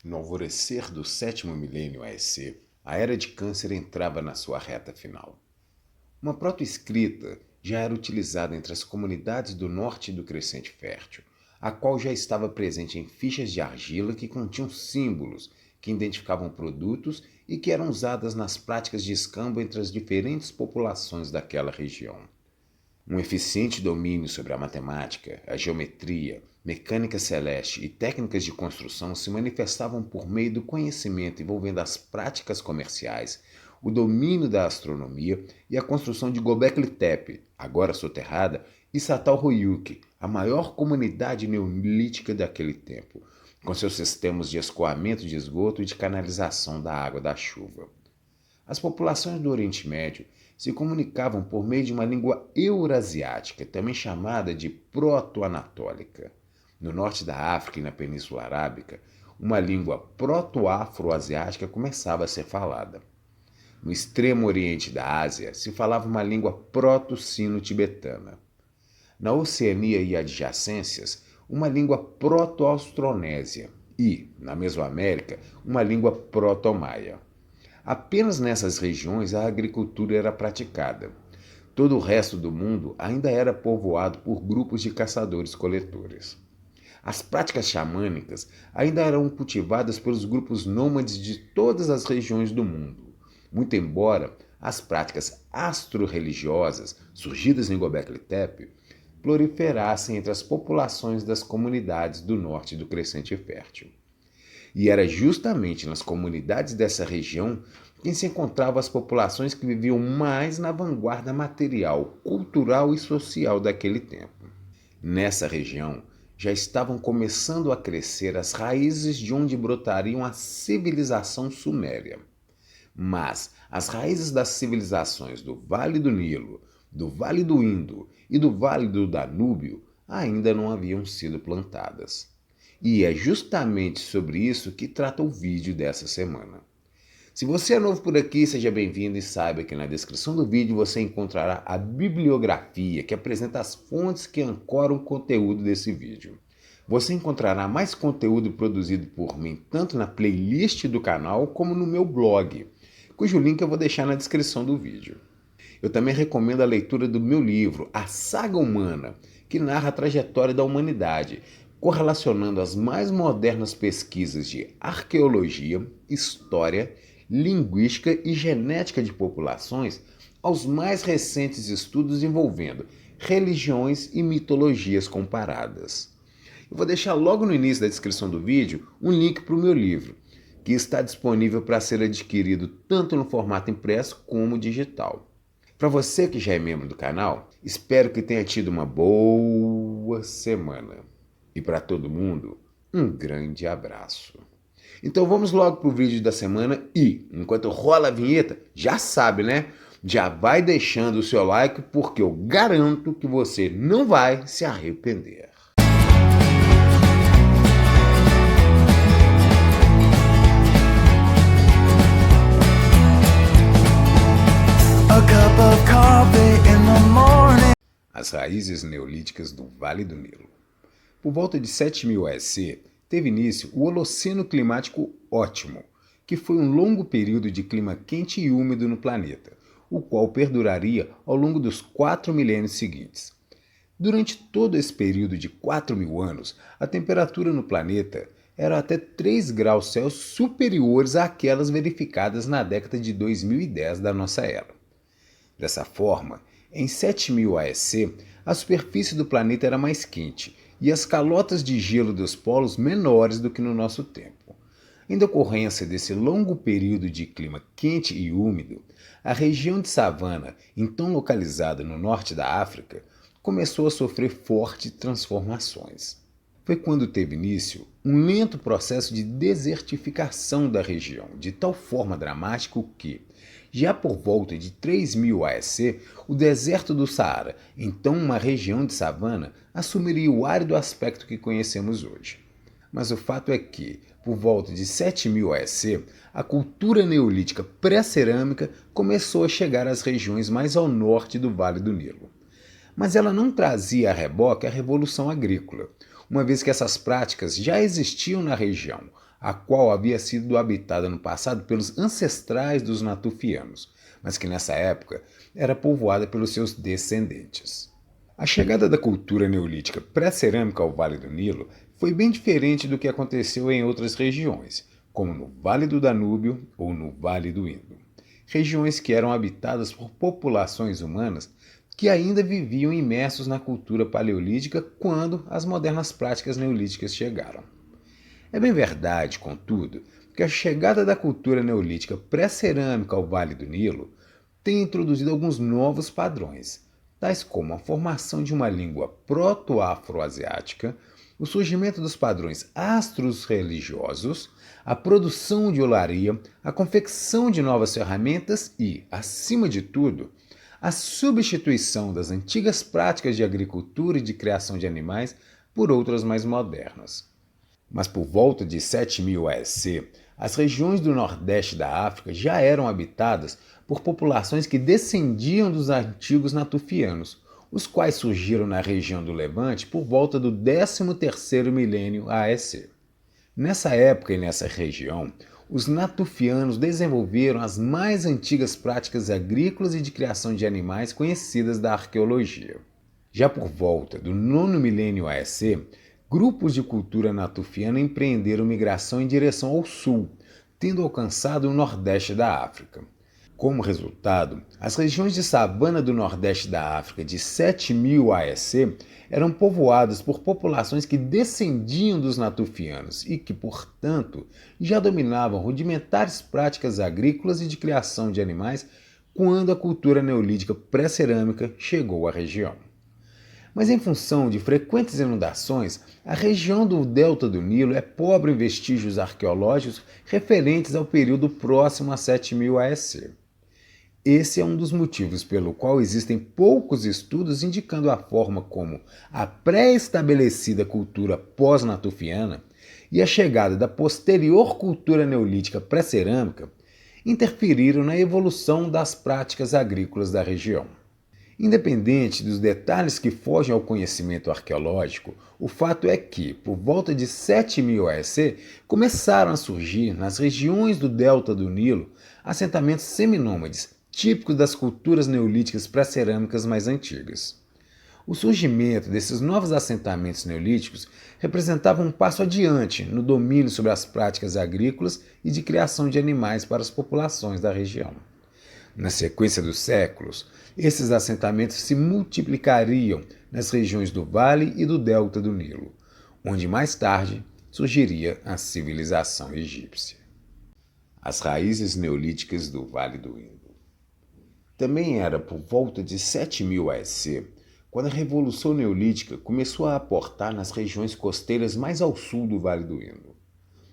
No alvorecer do sétimo milênio AEC, a era de Câncer entrava na sua reta final. Uma proto-escrita já era utilizada entre as comunidades do norte do Crescente Fértil, a qual já estava presente em fichas de argila que continham símbolos que identificavam produtos e que eram usadas nas práticas de escambo entre as diferentes populações daquela região. Um eficiente domínio sobre a matemática, a geometria, mecânica celeste e técnicas de construção se manifestavam por meio do conhecimento envolvendo as práticas comerciais, o domínio da astronomia e a construção de Göbekli Tepe, agora soterrada, e Çatalhöyük, a maior comunidade neolítica daquele tempo, com seus sistemas de escoamento de esgoto e de canalização da água da chuva. As populações do Oriente Médio se comunicavam por meio de uma língua eurasiática, também chamada de proto-anatólica. No norte da África e na Península Arábica, uma língua proto-afro-asiática começava a ser falada. No extremo oriente da Ásia, se falava uma língua proto-sino-tibetana. Na Oceania e adjacências, uma língua proto-austronésia e, na Mesoamérica, uma língua proto-maia. Apenas nessas regiões a agricultura era praticada. Todo o resto do mundo ainda era povoado por grupos de caçadores-coletores. As práticas xamânicas ainda eram cultivadas pelos grupos nômades de todas as regiões do mundo, muito embora as práticas astro-religiosas, surgidas em Göbekli Tepe, proliferassem entre as populações das comunidades do norte do Crescente Fértil. E era justamente nas comunidades dessa região que se encontravam as populações que viviam mais na vanguarda material, cultural e social daquele tempo. Nessa região já estavam começando a crescer as raízes de onde brotariam a civilização suméria. Mas as raízes das civilizações do Vale do Nilo, do Vale do Indo e do Vale do Danúbio ainda não haviam sido plantadas. E é justamente sobre isso que trata o vídeo dessa semana. Se você é novo por aqui, seja bem-vindo e saiba que na descrição do vídeo você encontrará a bibliografia que apresenta as fontes que ancoram o conteúdo desse vídeo. Você encontrará mais conteúdo produzido por mim tanto na playlist do canal como no meu blog, cujo link eu vou deixar na descrição do vídeo. Eu também recomendo a leitura do meu livro, A Saga Humana, que narra a trajetória da humanidade, correlacionando as mais modernas pesquisas de arqueologia, história, linguística e genética de populações aos mais recentes estudos envolvendo religiões e mitologias comparadas. Eu vou deixar logo no início da descrição do vídeo um link para o meu livro, que está disponível para ser adquirido tanto no formato impresso como digital. Para você que já é membro do canal, espero que tenha tido uma boa semana. E para todo mundo, um grande abraço. Então vamos logo para o vídeo da semana e, enquanto rola a vinheta, já sabe, né? Já vai deixando o seu like porque eu garanto que você não vai se arrepender. A cup of coffee in the morning. As raízes neolíticas do Vale do Nilo. Por volta de 7000 AEC, teve início o Holoceno Climático Ótimo, que foi um longo período de clima quente e úmido no planeta, o qual perduraria ao longo dos 4 milênios seguintes. Durante todo esse período de 4.000 anos, a temperatura no planeta era até 3 graus Celsius superiores àquelas verificadas na década de 2010 da nossa era. Dessa forma, em 7000 AEC, a superfície do planeta era mais quente e as calotas de gelo dos polos menores do que no nosso tempo. Em decorrência desse longo período de clima quente e úmido, a região de savana, então localizada no norte da África, começou a sofrer fortes transformações. Foi quando teve início um lento processo de desertificação da região, de tal forma dramático que, já por volta de 3000 AEC, o deserto do Saara, então uma região de savana, assumiria o árido aspecto que conhecemos hoje. Mas o fato é que, por volta de 7000 AEC, a cultura neolítica pré-cerâmica começou a chegar às regiões mais ao norte do Vale do Nilo. Mas ela não trazia a reboque a revolução agrícola, uma vez que essas práticas já existiam na região a qual havia sido habitada no passado pelos ancestrais dos natufianos, mas que nessa época era povoada pelos seus descendentes. A chegada da cultura neolítica pré-cerâmica ao Vale do Nilo foi bem diferente do que aconteceu em outras regiões, como no Vale do Danúbio ou no Vale do Indo. Regiões que eram habitadas por populações humanas que ainda viviam imersos na cultura paleolítica quando as modernas práticas neolíticas chegaram. É bem verdade, contudo, que a chegada da cultura neolítica pré-cerâmica ao Vale do Nilo tem introduzido alguns novos padrões, tais como a formação de uma língua proto-afroasiática, o surgimento dos padrões astros religiosos, a produção de olaria, a confecção de novas ferramentas e, acima de tudo, a substituição das antigas práticas de agricultura e de criação de animais por outras mais modernas. Mas por volta de 7000 AEC, as regiões do nordeste da África já eram habitadas por populações que descendiam dos antigos natufianos, os quais surgiram na região do Levante por volta do 13º milênio AEC. Nessa época e nessa região, os natufianos desenvolveram as mais antigas práticas agrícolas e de criação de animais conhecidas da arqueologia. Já por volta do 9º milênio AEC, grupos de cultura natufiana empreenderam migração em direção ao sul, tendo alcançado o nordeste da África. Como resultado, as regiões de savana do nordeste da África de 7000 AEC eram povoadas por populações que descendiam dos natufianos e que, portanto, já dominavam rudimentares práticas agrícolas e de criação de animais quando a cultura neolítica pré-cerâmica chegou à região. Mas em função de frequentes inundações, a região do delta do Nilo é pobre em vestígios arqueológicos referentes ao período próximo a 7000 AEC. Esse é um dos motivos pelo qual existem poucos estudos indicando a forma como a pré-estabelecida cultura pós-natufiana e a chegada da posterior cultura neolítica pré-cerâmica interferiram na evolução das práticas agrícolas da região. Independente dos detalhes que fogem ao conhecimento arqueológico, o fato é que, por volta de 7000 AEC, começaram a surgir nas regiões do delta do Nilo assentamentos seminômades, típicos das culturas neolíticas pré-cerâmicas mais antigas. O surgimento desses novos assentamentos neolíticos representava um passo adiante no domínio sobre as práticas agrícolas e de criação de animais para as populações da região. Na sequência dos séculos, esses assentamentos se multiplicariam nas regiões do Vale e do Delta do Nilo, onde mais tarde surgiria a civilização egípcia. As raízes neolíticas do Vale do Indo. Também era por volta de 7000 AEC, quando a Revolução Neolítica começou a aportar nas regiões costeiras mais ao sul do Vale do Indo.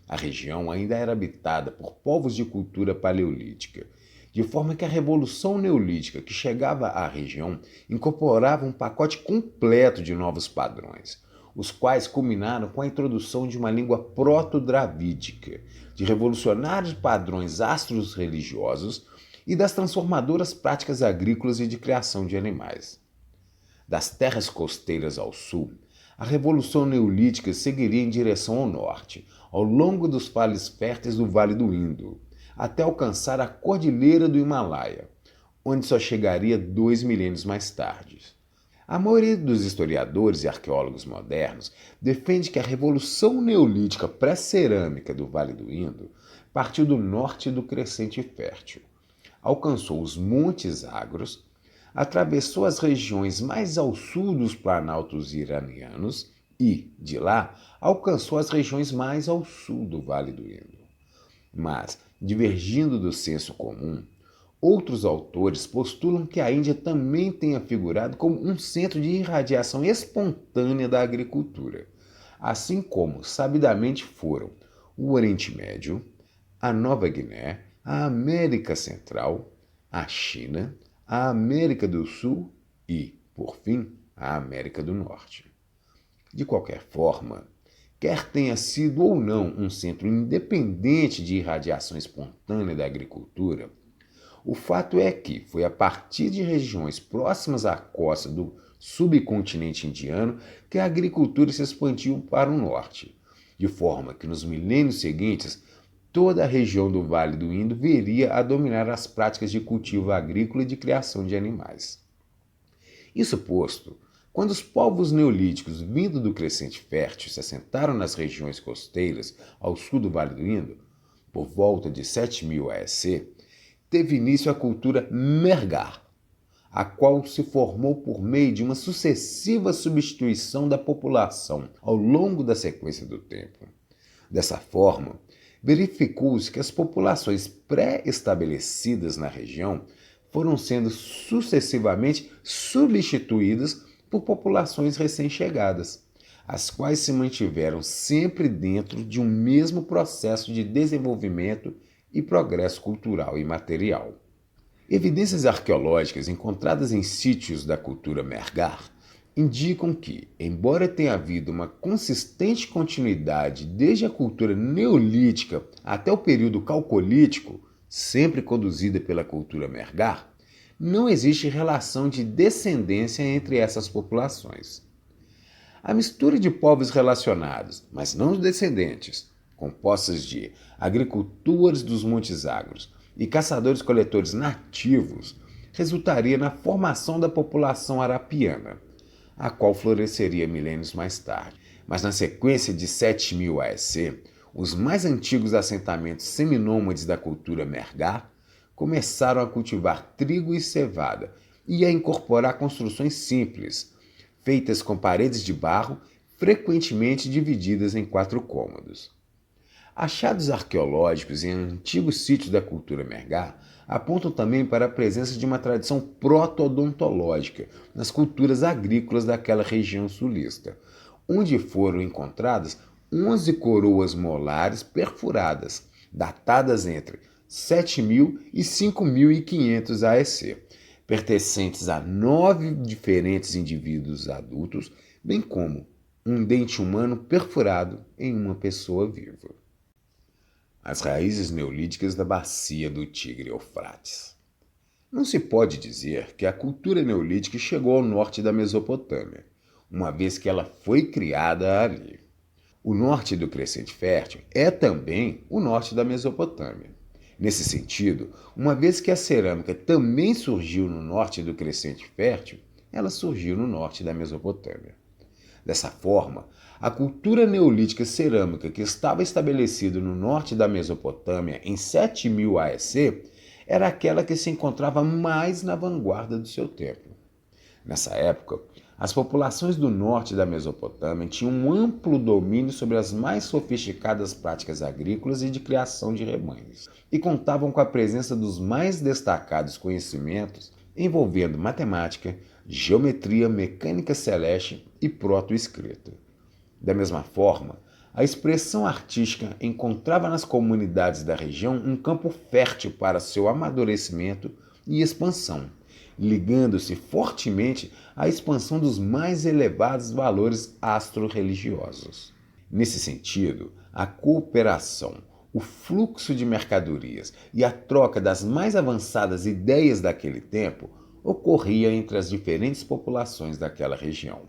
A região ainda era habitada por povos de cultura paleolítica, de forma que a Revolução Neolítica que chegava à região incorporava um pacote completo de novos padrões, os quais culminaram com a introdução de uma língua proto-dravídica, de revolucionários padrões astros religiosos e das transformadoras práticas agrícolas e de criação de animais. Das terras costeiras ao sul, a Revolução Neolítica seguiria em direção ao norte, ao longo dos vales férteis do Vale do Indo, até alcançar a Cordilheira do Himalaia, onde só chegaria 2 milênios mais tarde. A maioria dos historiadores e arqueólogos modernos defende que a Revolução Neolítica pré-cerâmica do Vale do Indo partiu do norte do Crescente Fértil, alcançou os Montes Agros, atravessou as regiões mais ao sul dos planaltos iranianos e, de lá, alcançou as regiões mais ao sul do Vale do Indo. Mas, divergindo do senso comum, outros autores postulam que a Índia também tenha figurado como um centro de irradiação espontânea da agricultura, assim como sabidamente foram o Oriente Médio, a Nova Guiné, a América Central, a China, a América do Sul e, por fim, a América do Norte. De qualquer forma, quer tenha sido ou não um centro independente de irradiação espontânea da agricultura, o fato é que foi a partir de regiões próximas à costa do subcontinente indiano que a agricultura se expandiu para o norte, de forma que nos milênios seguintes toda a região do Vale do Indo viria a dominar as práticas de cultivo agrícola e de criação de animais. Isso posto, quando os povos neolíticos vindo do Crescente Fértil se assentaram nas regiões costeiras ao sul do Vale do Indo, por volta de 7000 AEC, teve início a cultura Mergar, a qual se formou por meio de uma sucessiva substituição da população ao longo da sequência do tempo. Dessa forma, verificou-se que as populações pré-estabelecidas na região foram sendo sucessivamente substituídas por populações recém-chegadas, as quais se mantiveram sempre dentro de um mesmo processo de desenvolvimento e progresso cultural e material. Evidências arqueológicas encontradas em sítios da cultura Mergar indicam que, embora tenha havido uma consistente continuidade desde a cultura neolítica até o período calcolítico, sempre conduzida pela cultura Mergar, não existe relação de descendência entre essas populações. A mistura de povos relacionados, mas não descendentes, compostas de agricultores dos Montes Agros e caçadores-coletores nativos, resultaria na formação da população arapiana, a qual floresceria milênios mais tarde. Mas na sequência de 7000 AEC, os mais antigos assentamentos seminômades da cultura Mergar começaram a cultivar trigo e cevada e a incorporar construções simples, feitas com paredes de barro, frequentemente divididas em 4 cômodos. Achados arqueológicos em antigos sítios da cultura Mergar apontam também para a presença de uma tradição proto-odontológica nas culturas agrícolas daquela região sulista, onde foram encontradas 11 coroas molares perfuradas, datadas entre 7000 e 5500 AEC, pertencentes a 9 diferentes indivíduos adultos, bem como um dente humano perfurado em uma pessoa viva. As raízes neolíticas da bacia do Tigre-Eufrates. Não se pode dizer que a cultura neolítica chegou ao norte da Mesopotâmia, uma vez que ela foi criada ali. O norte do Crescente Fértil é também o norte da Mesopotâmia. Nesse sentido, uma vez que a cerâmica também surgiu no norte do Crescente Fértil, ela surgiu no norte da Mesopotâmia. Dessa forma, a cultura neolítica cerâmica que estava estabelecida no norte da Mesopotâmia em 7000 AEC era aquela que se encontrava mais na vanguarda do seu tempo. Nessa época, as populações do norte da Mesopotâmia tinham um amplo domínio sobre as mais sofisticadas práticas agrícolas e de criação de rebanhos, e contavam com a presença dos mais destacados conhecimentos envolvendo matemática, geometria, mecânica celeste e proto-escrita. Da mesma forma, a expressão artística encontrava nas comunidades da região um campo fértil para seu amadurecimento e expansão, ligando-se fortemente à expansão dos mais elevados valores astro-religiosos. Nesse sentido, a cooperação, o fluxo de mercadorias e a troca das mais avançadas ideias daquele tempo ocorria entre as diferentes populações daquela região.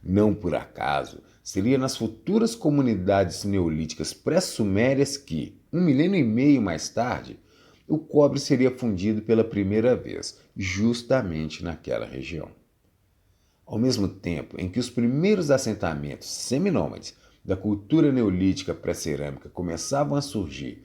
Não por acaso, seria nas futuras comunidades neolíticas pré-sumérias que, 1 milênio e meio mais tarde, o cobre seria fundido pela primeira vez, justamente naquela região. Ao mesmo tempo em que os primeiros assentamentos seminômades da cultura neolítica pré-cerâmica começavam a surgir,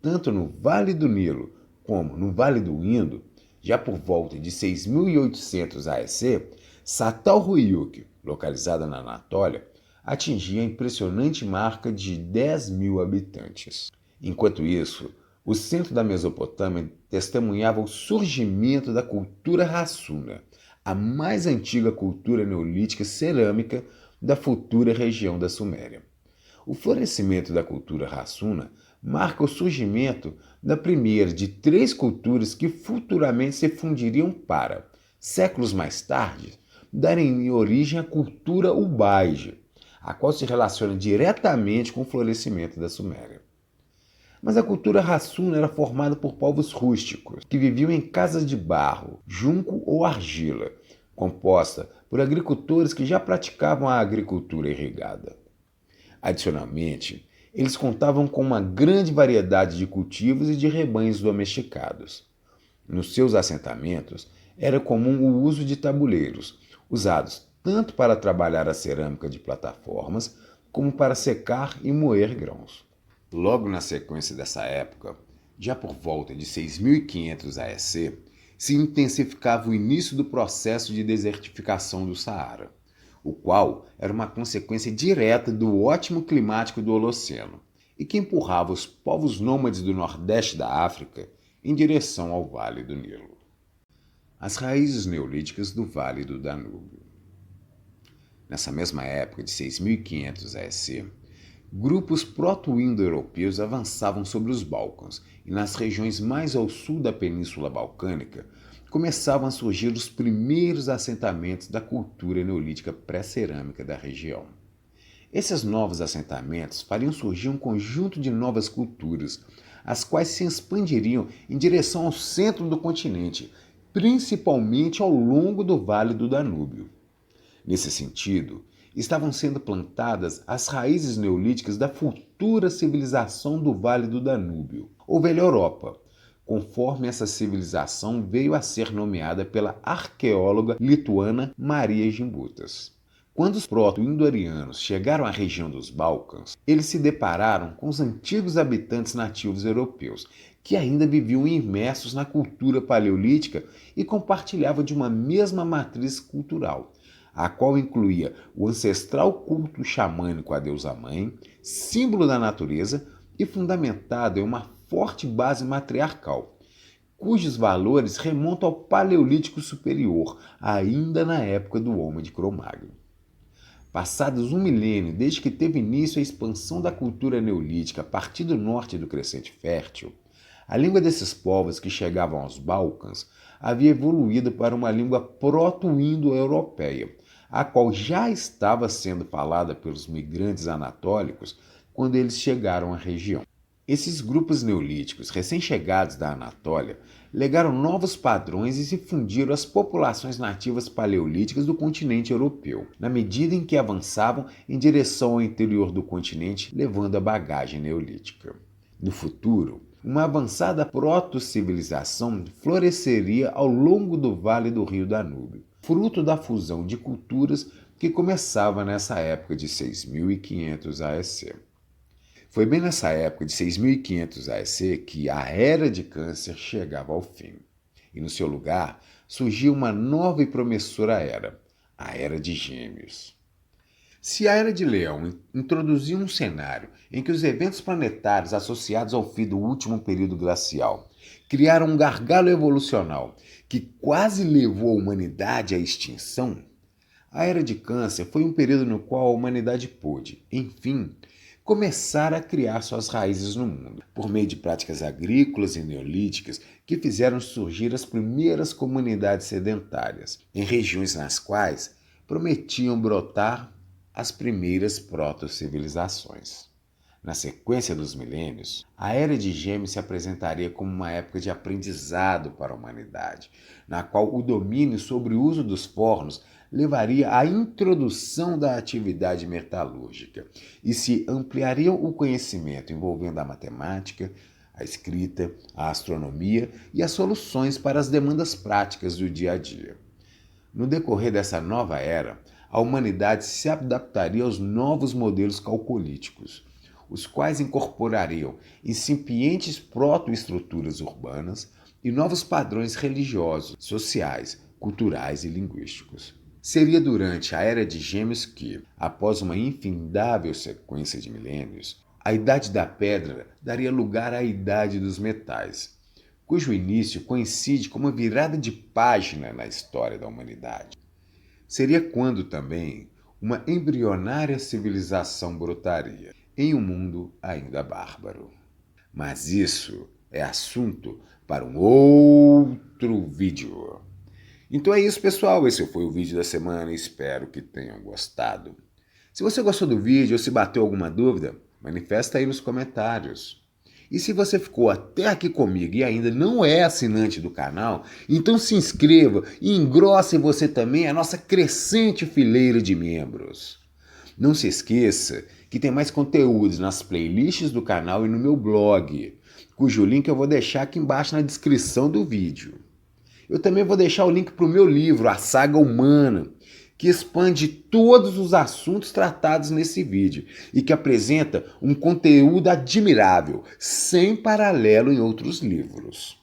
tanto no Vale do Nilo como no Vale do Indo, já por volta de 6800 AEC, Çatalhöyük, localizada na Anatólia, atingia a impressionante marca de 10.000 habitantes. Enquanto isso, o centro da Mesopotâmia testemunhava o surgimento da cultura Hassuna, a mais antiga cultura neolítica cerâmica da futura região da Suméria. O florescimento da cultura Hassuna marca o surgimento da primeira de 3 culturas que futuramente se fundiriam para, séculos mais tarde, darem origem à cultura Ubaige, a qual se relaciona diretamente com o florescimento da Suméria. Mas a cultura Hassuna era formada por povos rústicos, que viviam em casas de barro, junco ou argila, composta por agricultores que já praticavam a agricultura irrigada. Adicionalmente, eles contavam com uma grande variedade de cultivos e de rebanhos domesticados. Nos seus assentamentos, era comum o uso de tabuleiros, usados tanto para trabalhar a cerâmica de plataformas, como para secar e moer grãos. Logo na sequência dessa época, já por volta de 6500 AEC, se intensificava o início do processo de desertificação do Saara, o qual era uma consequência direta do ótimo climático do Holoceno e que empurrava os povos nômades do nordeste da África em direção ao Vale do Nilo. As raízes neolíticas do Vale do Danúbio. Nessa mesma época de 6500 AEC, grupos proto-indo-europeus avançavam sobre os Balcãs e nas regiões mais ao sul da Península Balcânica começavam a surgir os primeiros assentamentos da cultura neolítica pré-cerâmica da região. Esses novos assentamentos fariam surgir um conjunto de novas culturas, as quais se expandiriam em direção ao centro do continente, principalmente ao longo do Vale do Danúbio. Nesse sentido, estavam sendo plantadas as raízes neolíticas da futura civilização do Vale do Danúbio, ou Velha Europa, conforme essa civilização veio a ser nomeada pela arqueóloga lituana Maria Gimbutas. Quando os proto-indo-arianos chegaram à região dos Balcãs, eles se depararam com os antigos habitantes nativos europeus, que ainda viviam imersos na cultura paleolítica e compartilhavam de uma mesma matriz cultural, a qual incluía o ancestral culto xamânico à deusa-mãe, símbolo da natureza e fundamentado em uma forte base matriarcal, cujos valores remontam ao Paleolítico Superior, ainda na época do Homem de Cro-Magno. Passados um milênio desde que teve início a expansão da cultura neolítica a partir do norte do Crescente Fértil, a língua desses povos que chegavam aos Balcãs havia evoluído para uma língua proto-indo-europeia, a qual já estava sendo falada pelos migrantes anatólicos quando eles chegaram à região. Esses grupos neolíticos recém-chegados da Anatólia legaram novos padrões e se fundiram às populações nativas paleolíticas do continente europeu, na medida em que avançavam em direção ao interior do continente, levando a bagagem neolítica. No futuro, uma avançada proto-civilização floresceria ao longo do Vale do Rio Danúbio, fruto da fusão de culturas que começava nessa época de 6500 AEC. Foi bem nessa época de 6500 AEC que a Era de Câncer chegava ao fim, e no seu lugar surgia uma nova e promissora era, a Era de Gêmeos. Se a Era de Leão introduzia um cenário em que os eventos planetários associados ao fim do último período glacial criaram um gargalo evolucional que quase levou a humanidade à extinção, a Era de Câncer foi um período no qual a humanidade pôde, enfim, começar a criar suas raízes no mundo, por meio de práticas agrícolas e neolíticas que fizeram surgir as primeiras comunidades sedentárias, em regiões nas quais prometiam brotar as primeiras proto-civilizações. Na sequência dos milênios, a Era de Gêmeos se apresentaria como uma época de aprendizado para a humanidade, na qual o domínio sobre o uso dos fornos levaria à introdução da atividade metalúrgica e se ampliaria o conhecimento envolvendo a matemática, a escrita, a astronomia e as soluções para as demandas práticas do dia a dia. No decorrer dessa nova era, a humanidade se adaptaria aos novos modelos calcolíticos, os quais incorporariam incipientes protoestruturas urbanas e novos padrões religiosos, sociais, culturais e linguísticos. Seria durante a Era de Gêmeos que, após uma infindável sequência de milênios, a Idade da Pedra daria lugar à Idade dos Metais, cujo início coincide com uma virada de página na história da humanidade. Seria quando também uma embrionária civilização brotaria em um mundo ainda bárbaro. Mas isso é assunto para um outro vídeo. Então é isso, pessoal. Esse foi o vídeo da semana e espero que tenham gostado. Se você gostou do vídeo ou se bateu alguma dúvida, manifesta aí nos comentários. E se você ficou até aqui comigo e ainda não é assinante do canal, então se inscreva e engrosse você também a nossa crescente fileira de membros. Não se esqueça que que tem mais conteúdos nas playlists do canal e no meu blog, cujo link eu vou deixar aqui embaixo na descrição do vídeo. Eu também vou deixar o link para o meu livro, A Saga Humana, que expande todos os assuntos tratados nesse vídeo e que apresenta um conteúdo admirável, sem paralelo em outros livros.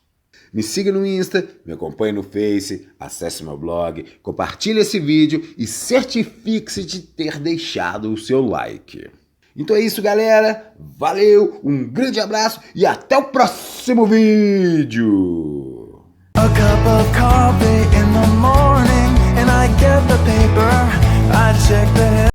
Me siga no Insta, me acompanhe no Face, acesse meu blog, compartilhe esse vídeo e certifique-se de ter deixado o seu like. Então é isso, galera. Valeu, um grande abraço e até o próximo vídeo. A cup of coffee in the morning, and I get the paper. I check the